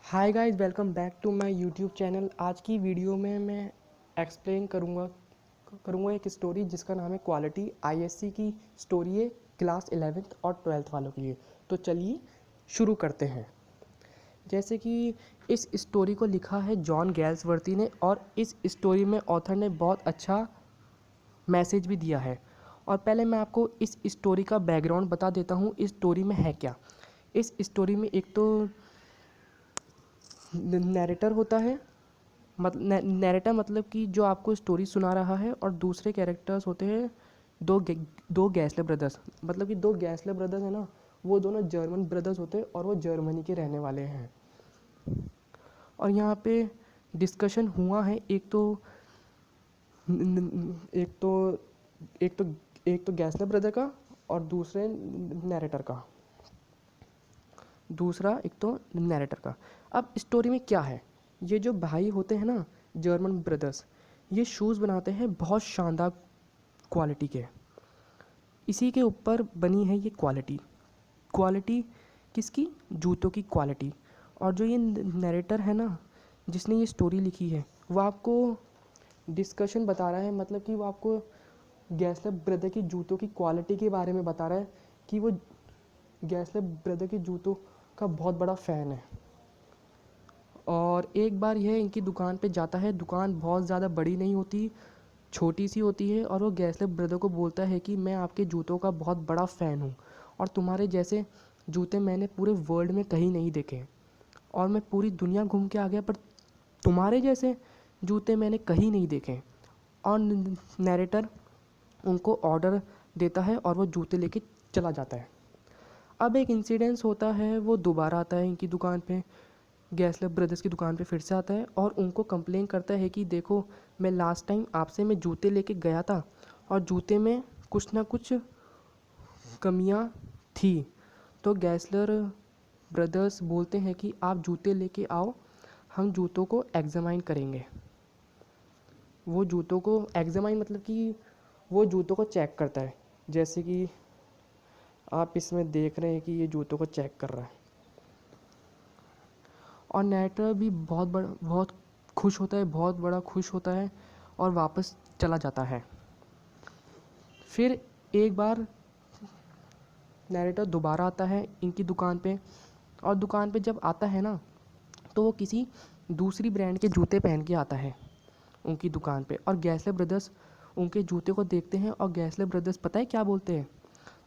Hi guys, welcome back to my YouTube channel. आज की video में मैं एक्सप्लेन करूँगा एक स्टोरी जिसका नाम है क्वालिटी। आईएससी की स्टोरी है क्लास 11th और 12th वालों के लिए। तो चलिए शुरू करते हैं। जैसे कि इस स्टोरी को लिखा है जॉन गैल्सवर्थी ने, और इस स्टोरी में ऑथर ने बहुत अच्छा मैसेज भी दिया है। और पहले मैं आपको इस स्टोरी का बैकग्राउंड बता देता हूँ, इस स्टोरी में है क्या। इस स्टोरी में एक तो नैरेटर होता है, नैरेटर मतलब कि जो आपको स्टोरी सुना रहा है, और दूसरे कैरेक्टर्स होते हैं दो गैसले ब्रदर्स। मतलब कि दो गैसले ब्रदर्स हैं ना, वो दोनों जर्मन ब्रदर्स होते हैं और वो जर्मनी के रहने वाले हैं। और यहाँ पे डिस्कशन हुआ है एक तो एक तो एक तो एक तो गैसले ब्रदर का और दूसरे नैरेटर का। एक तो नैरेटर का। अब स्टोरी में क्या है, ये जो भाई होते हैं ना, जर्मन ब्रदर्स, ये शूज़ बनाते हैं बहुत शानदार क्वालिटी के। इसी के ऊपर बनी है ये क्वालिटी किसकी? जूतों की क्वालिटी। और जो ये नैरेटर है ना, जिसने ये स्टोरी लिखी है, वो आपको डिस्कशन बता रहा है। मतलब कि वो आपको गैसले ब्रदर की जूतों की क्वालिटी के बारे में बता रहा है कि वो गैसले ब्रदर के जूतों का बहुत बड़ा फ़ैन है। और एक बार यह इनकी दुकान पे जाता है। दुकान बहुत ज़्यादा बड़ी नहीं होती, छोटी सी होती है। और वो गैसले ब्रदर को बोलता है कि मैं आपके जूतों का बहुत बड़ा फ़ैन हूँ, और तुम्हारे जैसे जूते मैंने पूरे वर्ल्ड में कहीं नहीं देखे, और मैं पूरी दुनिया घूम के आ गया, पर तुम्हारे जैसे जूते मैंने कहीं नहीं देखे। और नैरेटर उनको ऑर्डर देता है और वो जूते लेके चला जाता है। अब एक इंसिडेंस होता है, वो दोबारा आता है इनकी दुकान पे, गैसले ब्रदर्स की दुकान पे फिर से आता है और उनको कंप्लेन करता है कि देखो, मैं लास्ट टाइम आपसे मैं जूते लेके गया था और जूते में कुछ ना कुछ कमियां थी। तो गैसलर ब्रदर्स बोलते हैं कि आप जूते लेके आओ, हम जूतों को एग्जामाइन करेंगे। वो जूतों को एग्जामाइन मतलब कि वो जूतों को चेक करता है। जैसे कि आप इसमें देख रहे हैं कि ये जूतों को चेक कर रहा है। और नैरेटर भी बहुत खुश होता है, बहुत बड़ा खुश होता है, और वापस चला जाता है। फिर एक बार नैरेटर दोबारा आता है इनकी दुकान पे, और दुकान पे जब आता है ना, तो वो किसी दूसरी ब्रांड के जूते पहन के आता है उनकी दुकान पे। और गैसले ब्रदर्स उनके जूते को देखते हैं, और गैसले ब्रदर्स पता है क्या बोलते हैं?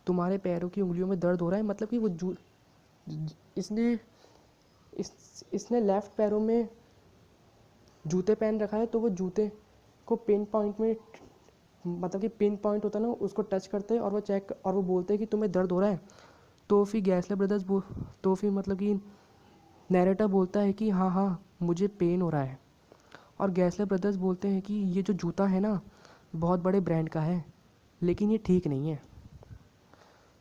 तुम्हारे पैरों की उंगलियों में दर्द हो रहा है। मतलब कि वो इसने इसने लेफ़्ट पैरों में जूते पहन रखा है, तो वो जूते को पिन पॉइंट में, मतलब कि पिन पॉइंट होता है ना, उसको टच करते हैं और वो बोलते हैं कि तुम्हें दर्द हो रहा है। तो फिर गैसले ब्रदर्स तो फिर मतलब कि नैरेटर बोलता है कि हाँ हाँ, मुझे पेन हो रहा है। और गैसले ब्रदर्स बोलते हैं कि ये जो जूता है ना, बहुत बड़े ब्रांड का है, लेकिन ये ठीक नहीं है।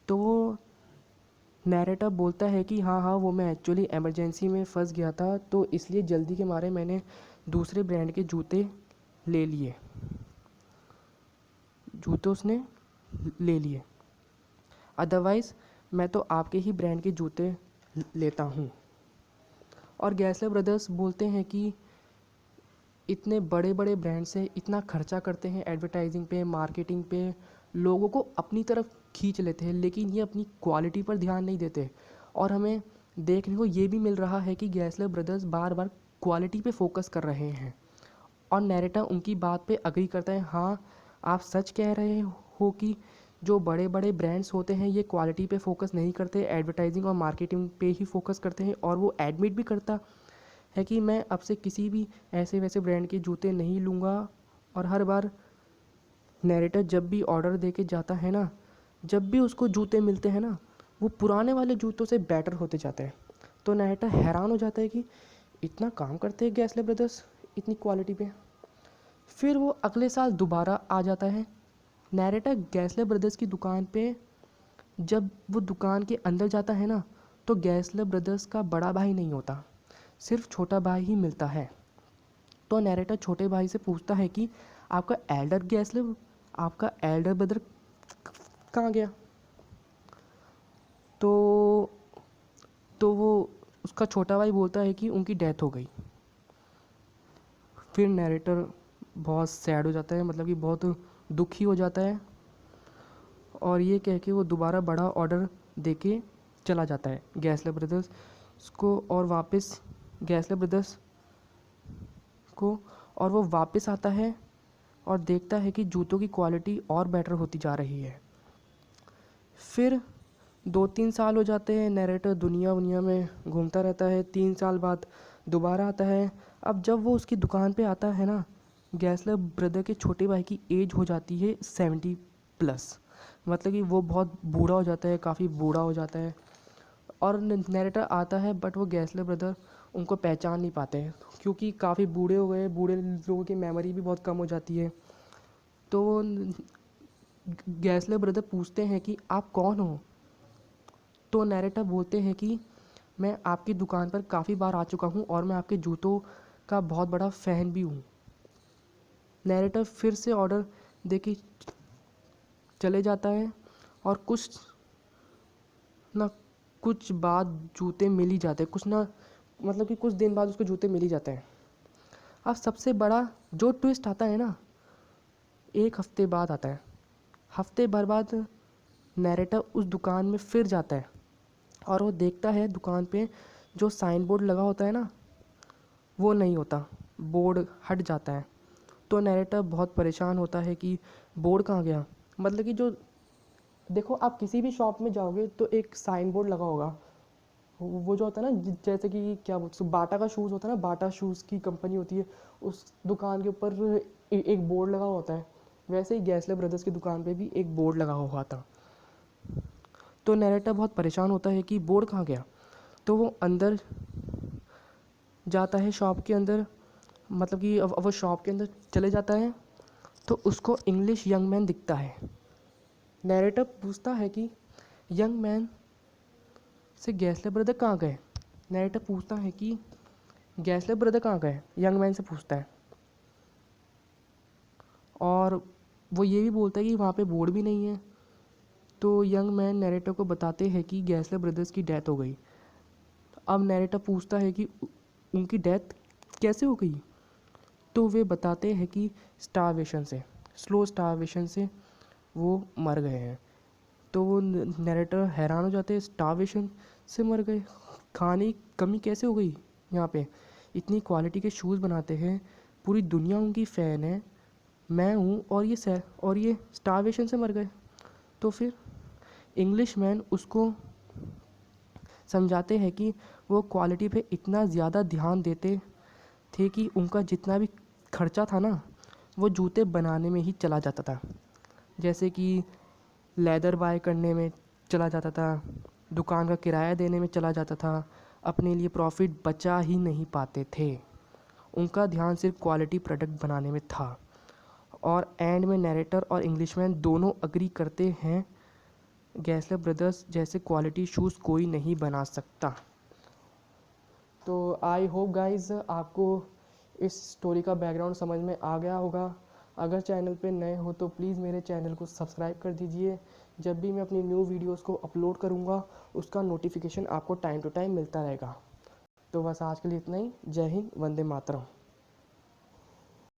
तो वो नैरेटर बोलता है कि हाँ हाँ, वो मैं एक्चुअली एमरजेंसी में फंस गया था, तो इसलिए जल्दी के मारे मैंने दूसरे ब्रांड के जूते ले लिए। जूते उसने ले लिए, अदरवाइज़ मैं तो आपके ही ब्रांड के जूते लेता हूँ। और गैसले ब्रदर्स बोलते हैं कि इतने बड़े बड़े ब्रांड से इतना खर्चा करते हैं एडवर्टाइजिंग पे, मार्केटिंग पे, लोगों को अपनी तरफ खींच लेते हैं, लेकिन ये अपनी क्वालिटी पर ध्यान नहीं देते। और हमें देखने को ये भी मिल रहा है कि गैसले ब्रदर्स बार बार क्वालिटी पे फोकस कर रहे हैं। और नैरेटर उनकी बात पे अग्री करता है, हाँ आप सच कह रहे हो कि जो बड़े बड़े ब्रांड्स होते हैं ये क्वालिटी पे फोकस नहीं करते, एडवर्टाइजिंग और मार्केटिंग पे ही फोकस करते हैं। और वो एडमिट भी करता है कि मैं अब से किसी भी ऐसे वैसे ब्रांड के जूते नहीं लूँगा। और हर बार नैरेटर जब भी ऑर्डर दे के जाता है ना, जब भी उसको जूते मिलते हैं ना, वो पुराने वाले जूतों से बेटर होते जाते हैं। तो नैरेटर हैरान हो जाता है कि इतना काम करते हैं गैसले ब्रदर्स इतनी क्वालिटी पे। फिर वो अगले साल दोबारा आ जाता है। नैरेटर गैसले ब्रदर्स की दुकान पे जब वो दुकान के अंदर जाता है ना, तो गैसले ब्रदर्स का बड़ा भाई नहीं होता, सिर्फ छोटा भाई ही मिलता है। तो नैरेटर छोटे भाई से पूछता है कि आपका एल्डर ब्रदर कहाँ गया? तो तो वो उसका छोटा भाई बोलता है कि उनकी डेथ हो गई। फिर नैरेटर बहुत सैड हो जाता है, मतलब कि बहुत दुखी हो जाता है, और ये कह के वो दोबारा बड़ा ऑर्डर दे के चला जाता है गैसले ब्रदर्स को, और वापस गैसले ब्रदर्स को, और वो वापस आता है और देखता है कि जूतों की क्वालिटी और बेटर होती जा रही है। फिर 2-3 साल हो जाते हैं, नैरेटर दुनिया वुनिया में घूमता रहता है। 3 साल बाद दोबारा आता है। अब जब वो उसकी दुकान पे आता है ना, गैसलर ब्रदर के छोटे भाई की एज हो जाती है 70+, मतलब कि वो बहुत बूढ़ा हो जाता है, काफ़ी बूढ़ा हो जाता है। और नैरेटर आता है, बट वो गैसलर ब्रदर उनको पहचान नहीं पाते हैं, क्योंकि काफ़ी बूढ़े हो गए। बूढ़े लोगों की मेमोरी भी बहुत कम हो जाती है। तो गैसलर ब्रदर पूछते हैं कि आप कौन हो? तो नैरेटर बोलते हैं कि मैं आपकी दुकान पर काफ़ी बार आ चुका हूँ और मैं आपके जूतों का बहुत बड़ा फ़ैन भी हूँ। नैरेटर फिर से ऑर्डर दे के चले जाता है, और कुछ ना कुछ बाद जूते मिल ही जाते हैं, कुछ ना मतलब कि कुछ दिन बाद उसको जूते मिल ही जाते हैं। अब सबसे बड़ा जो ट्विस्ट आता है ना, 1 हफ्ते बाद आता है। हफ्ते भर बाद नैरेटर उस दुकान में फिर जाता है, और वो देखता है दुकान पे जो साइन बोर्ड लगा होता है ना, वो नहीं होता, बोर्ड हट जाता है। तो नैरेटर बहुत परेशान होता है कि बोर्ड कहाँ गया। मतलब कि जो देखो, आप किसी भी शॉप में जाओगे तो एक साइन बोर्ड लगा होगा, वो जो होता है ना, जैसे कि क्या बोलते, बाटा का शूज़ होता है ना, बाटा शूज़ की कंपनी होती है, उस दुकान के ऊपर एक बोर्ड लगा होता है। वैसे ही गैसले ब्रदर्स की दुकान पे भी एक बोर्ड लगा हुआ था। तो नैरेटर बहुत परेशान होता है कि बोर्ड कहाँ गया। तो वो अंदर जाता है शॉप के अंदर, मतलब कि अब वो शॉप के अंदर चले जाता है, तो उसको इंग्लिश यंग मैन दिखता है। नैरेटर पूछता है कि यंग मैन से गैसले ब्रदर कहाँ गए। नैरेटर पूछता है कि गैसले ब्रदर कहाँ गए, यंग मैन से पूछता है। और वो ये भी बोलता है कि वहाँ पे बोर्ड भी नहीं है। तो यंग मैन नैरेटर को बताते हैं कि गैसले ब्रदर्स की डेथ हो गई। अब नैरेटर पूछता है कि उनकी डेथ कैसे हो गई। तो वे बताते हैं कि स्टारवेशन से, स्लो स्टारवेशन से वो मर गए हैं। तो वो नैरेटर हैरान हो जाते हैं, स्टारवेशन से मर गए, खाने की कमी कैसे हो गई यहाँ पे, इतनी क्वालिटी के शूज़ बनाते हैं, पूरी दुनिया उनकी फ़ैन है, मैं हूँ, और ये स्टारवेशन से मर गए। तो फिर इंग्लिश मैन उसको समझाते हैं कि वो क्वालिटी पे इतना ज़्यादा ध्यान देते थे कि उनका जितना भी खर्चा था ना, वो जूते बनाने में ही चला जाता था। जैसे कि लेदर बाय करने में चला जाता था, दुकान का किराया देने में चला जाता था, अपने लिए प्रॉफिट बचा ही नहीं पाते थे। उनका ध्यान सिर्फ क्वालिटी प्रोडक्ट बनाने में था। और एंड में नैरेटर और इंग्लिशमैन दोनों अग्री करते हैं, गैसलर ब्रदर्स जैसे क्वालिटी शूज़ कोई नहीं बना सकता। तो आई होप गाइज़ आपको इस स्टोरी का बैकग्राउंड समझ में आ गया होगा। अगर चैनल पे नए हो तो प्लीज़ मेरे चैनल को सब्सक्राइब कर दीजिए। जब भी मैं अपनी न्यू वीडियोस को अपलोड करूँगा, उसका नोटिफिकेशन आपको टाइम टू टाइम मिलता रहेगा। तो बस आज के लिए इतना ही। जय हिंद, वंदे मातरम।